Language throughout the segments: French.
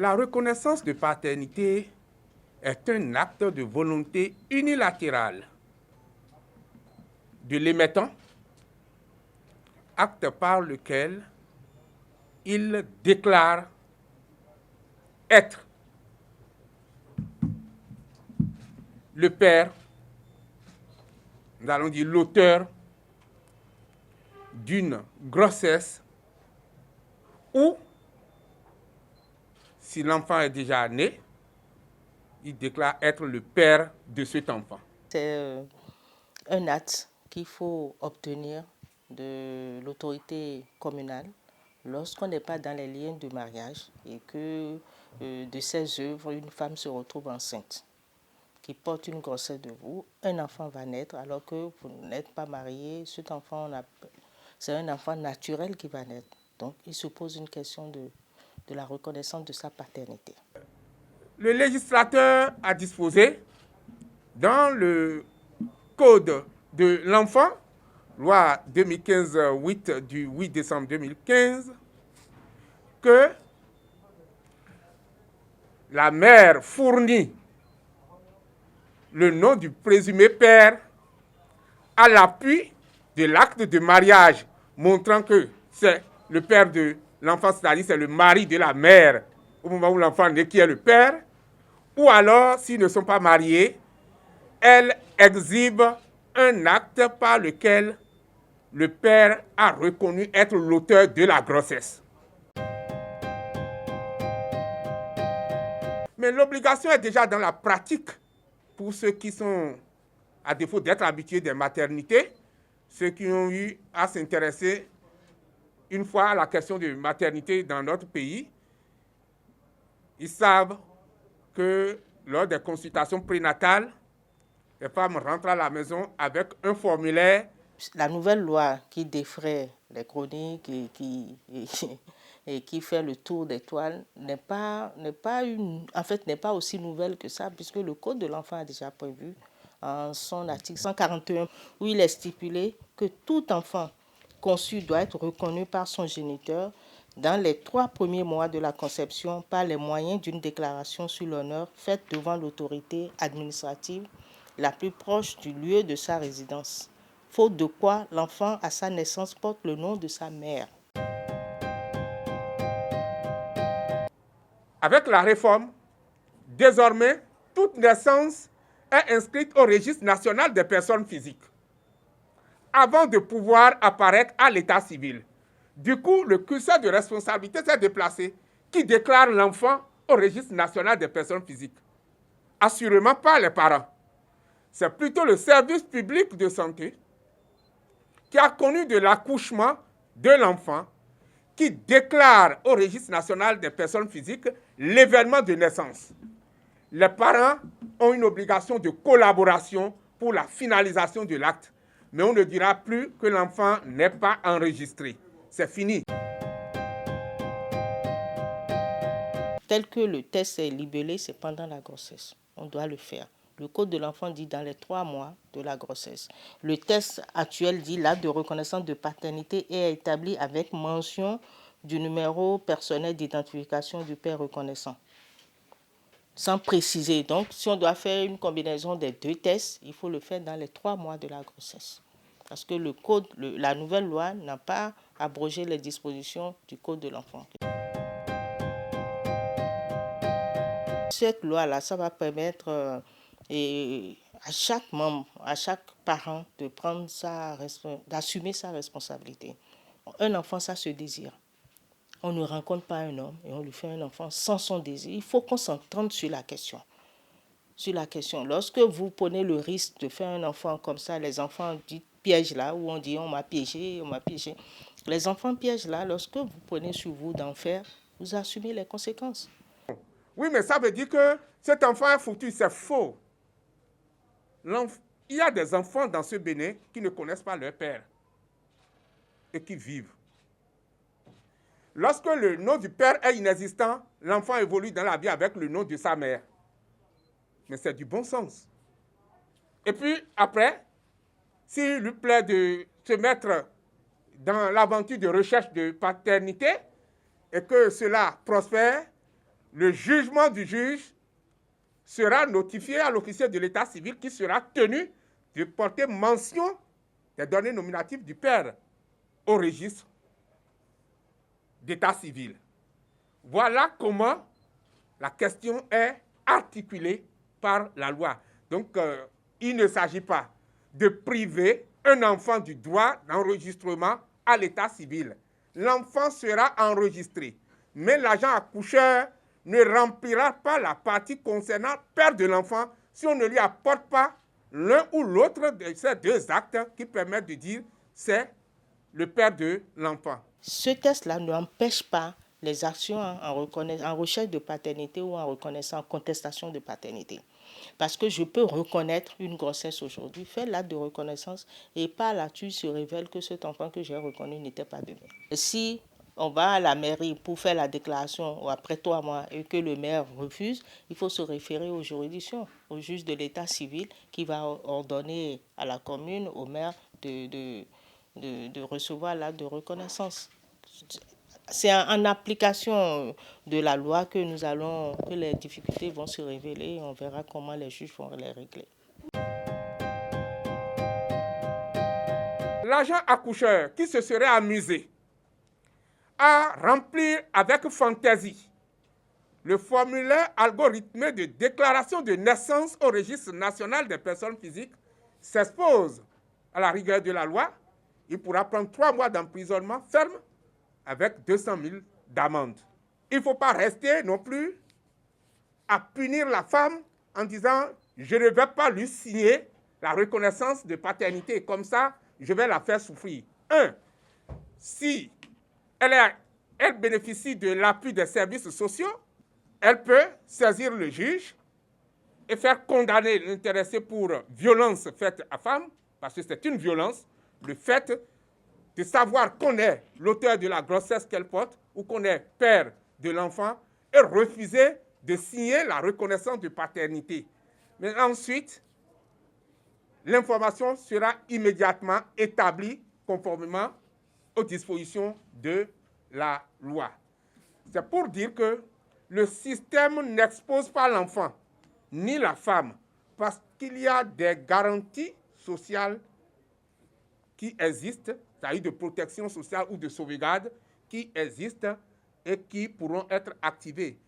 La reconnaissance de paternité est un acte de volonté unilatéral de l'émettant, acte par lequel il déclare être le père, nous allons dire l'auteur d'une grossesse ou, si l'enfant est déjà né, il déclare être le père de cet enfant. C'est un acte qu'il faut obtenir de l'autorité communale lorsqu'on n'est pas dans les liens de mariage et que de ses œuvres, une femme se retrouve enceinte, qui porte une grossesse de vous, un enfant va naître alors que vous n'êtes pas marié, cet enfant, c'est un enfant naturel qui va naître. Donc il se pose une question de la reconnaissance de sa paternité. Le législateur a disposé dans le Code de l'enfant, loi 2015-8 du 8 décembre 2015, que la mère fournit le nom du présumé père à l'appui de l'acte de mariage montrant que c'est le père de l'enfant, c'est-à-dire c'est le mari de la mère au moment où l'enfant naît qui est le père, ou alors, s'ils ne sont pas mariés, elle exhibe un acte par lequel le père a reconnu être l'auteur de la grossesse. Mais l'obligation est déjà dans la pratique pour ceux qui sont, à défaut d'être habitués des maternités, ceux qui ont eu à s'intéresser une fois à la question de maternité dans notre pays, ils savent que lors des consultations prénatales, les femmes rentrent à la maison avec un formulaire. La nouvelle loi qui défraie les chroniques et qui fait le tour des toiles n'est pas aussi nouvelle que ça, puisque le Code de l'enfant a déjà prévu en son article 141 où il est stipulé que tout enfant conçu doit être reconnu par son géniteur dans les 3 premiers mois de la conception par les moyens d'une déclaration sur l'honneur faite devant l'autorité administrative la plus proche du lieu de sa résidence, faute de quoi l'enfant à sa naissance porte le nom de sa mère. Avec la réforme, désormais, toute naissance est inscrite au registre national des personnes physiques avant de pouvoir apparaître à l'état civil. Du coup, le curseur de responsabilité s'est déplacé, qui déclare l'enfant au registre national des personnes physiques. Assurément pas les parents. C'est plutôt le service public de santé qui a connu de l'accouchement de l'enfant qui déclare au registre national des personnes physiques l'événement de naissance. Les parents ont une obligation de collaboration pour la finalisation de l'acte, mais on ne dira plus que l'enfant n'est pas enregistré. C'est fini. Tel que le test est libellé, c'est pendant la grossesse. On doit le faire. Le Code de l'enfant dit dans les 3 mois de la grossesse. Le test actuel dit l'acte de reconnaissance de paternité est établi avec mention du numéro personnel d'identification du père reconnaissant. Sans préciser. Donc, si on doit faire une combinaison des 2 tests, il faut le faire dans les 3 mois de la grossesse. Parce que le code, la nouvelle loi n'a pas abrogé les dispositions du Code de l'enfant. Cette loi-là, ça va permettre à chaque membre, à chaque parent de prendre d'assumer sa responsabilité. Un enfant, ça se désire. On ne rencontre pas un homme et on lui fait un enfant sans son désir. Il faut qu'on s'entende sur la question. Lorsque vous prenez le risque de faire un enfant comme ça, les enfants disent piège là, où on dit on m'a piégé. Les enfants pièges là, lorsque vous prenez sur vous d'en faire, vous assumez les conséquences. Oui, mais ça veut dire que cet enfant est foutu, c'est faux. Il y a des enfants dans ce Bénin qui ne connaissent pas leur père et qui vivent. Lorsque le nom du père est inexistant, l'enfant évolue dans la vie avec le nom de sa mère. Mais c'est du bon sens. Et puis après, s'il lui plaît de se mettre dans l'aventure de recherche de paternité et que cela prospère, le jugement du juge sera notifié à l'officier de l'état civil qui sera tenu de porter mention des données nominatives du père au registre d'état civil. Voilà comment la question est articulée par la loi. Donc, il ne s'agit pas de priver un enfant du droit d'enregistrement à l'état civil. L'enfant sera enregistré, mais l'agent accoucheur ne remplira pas la partie concernant le père de l'enfant si on ne lui apporte pas l'un ou l'autre de ces deux actes qui permettent de dire c'est le père de l'enfant. Ce test-là n'empêche pas les actions en recherche de paternité ou en contestation de paternité. Parce que je peux reconnaître une grossesse aujourd'hui, faire l'acte de reconnaissance et par là-dessus se révèle que cet enfant que j'ai reconnu n'était pas de moi. Si on va à la mairie pour faire la déclaration après 3 mois et que le maire refuse, il faut se référer aux juridictions, au juge de l'état civil qui va ordonner à la commune, au maire de recevoir l'acte de reconnaissance. C'est en application de la loi que les difficultés vont se révéler et on verra comment les juges vont les régler. L'agent accoucheur qui se serait amusé à remplir avec fantaisie le formulaire algorithmé de déclaration de naissance au registre national des personnes physiques s'expose à la rigueur de la loi. Il pourra prendre 3 mois d'emprisonnement ferme avec 200 000 d'amende. Il ne faut pas rester non plus à punir la femme en disant « je ne vais pas lui signer la reconnaissance de paternité, comme ça, je vais la faire souffrir ». Si elle bénéficie de l'appui des services sociaux, elle peut saisir le juge et faire condamner l'intéressé pour violence faite à femme, parce que c'est une violence, le fait de savoir qu'on est l'auteur de la grossesse qu'elle porte ou qu'on est père de l'enfant et refuser de signer la reconnaissance de paternité. Mais ensuite, l'information sera immédiatement établie conformément aux dispositions de la loi. C'est pour dire que le système n'expose pas l'enfant ni la femme parce qu'il y a des garanties sociales qui existent, c'est-à-dire de protection sociale ou de sauvegarde qui existent et qui pourront être activées.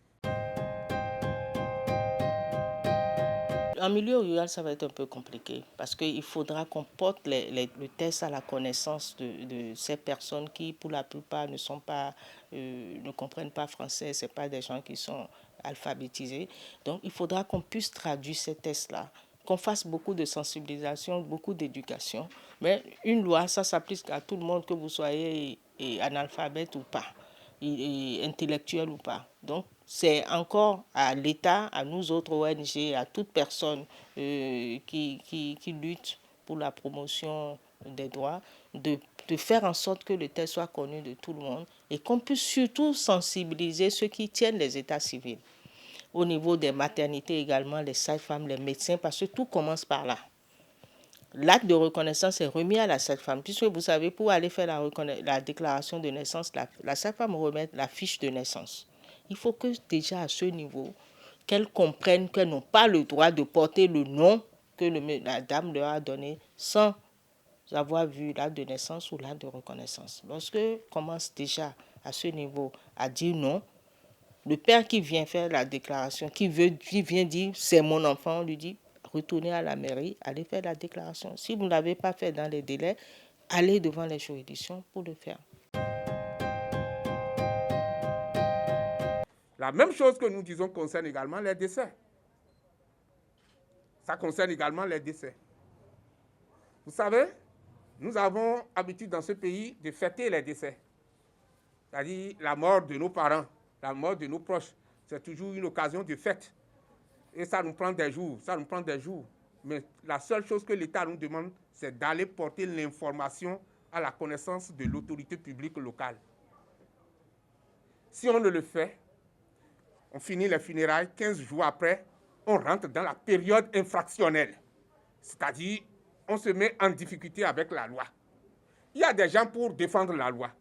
En milieu rural, ça va être un peu compliqué parce qu'il faudra qu'on porte le test à la connaissance de ces personnes qui, pour la plupart, ne comprennent pas français. Ce n'est pas des gens qui sont alphabétisés. Donc, il faudra qu'on puisse traduire ces tests-là, qu'on fasse beaucoup de sensibilisation, beaucoup d'éducation. Mais une loi, ça s'applique à tout le monde, que vous soyez analphabète ou pas, intellectuel ou pas. Donc, c'est encore à l'État, à nous autres ONG, à toute personne qui lutte pour la promotion des droits, de faire en sorte que le test soit connu de tout le monde et qu'on puisse surtout sensibiliser ceux qui tiennent les états civils. Au niveau des maternités également, les sages-femmes, les médecins, parce que tout commence par là. L'acte de reconnaissance est remis à la sage-femme, puisque vous savez, pour aller faire la déclaration de naissance, la sage-femme remet la fiche de naissance. Il faut que déjà à ce niveau, qu'elles comprennent qu'elles n'ont pas le droit de porter le nom que la dame leur a donné sans avoir vu l'acte de naissance ou l'acte de reconnaissance. Lorsque commence déjà à ce niveau à dire non, le père qui vient faire la déclaration, qui vient dire c'est mon enfant, on lui dit retournez à la mairie, allez faire la déclaration. Si vous ne l'avez pas fait dans les délais, allez devant les juridictions pour le faire. La même chose que nous disons concerne également les décès. Ça concerne également les décès. Vous savez, nous avons habitude dans ce pays de fêter les décès. C'est-à-dire la mort de nos parents, la mort de nos proches. C'est toujours une occasion de fête. Et ça nous prend des jours, Mais la seule chose que l'État nous demande, c'est d'aller porter l'information à la connaissance de l'autorité publique locale. Si on ne le fait, on finit les funérailles, 15 jours après, on rentre dans la période infractionnelle. C'est-à-dire, on se met en difficulté avec la loi. Il y a des gens pour défendre la loi.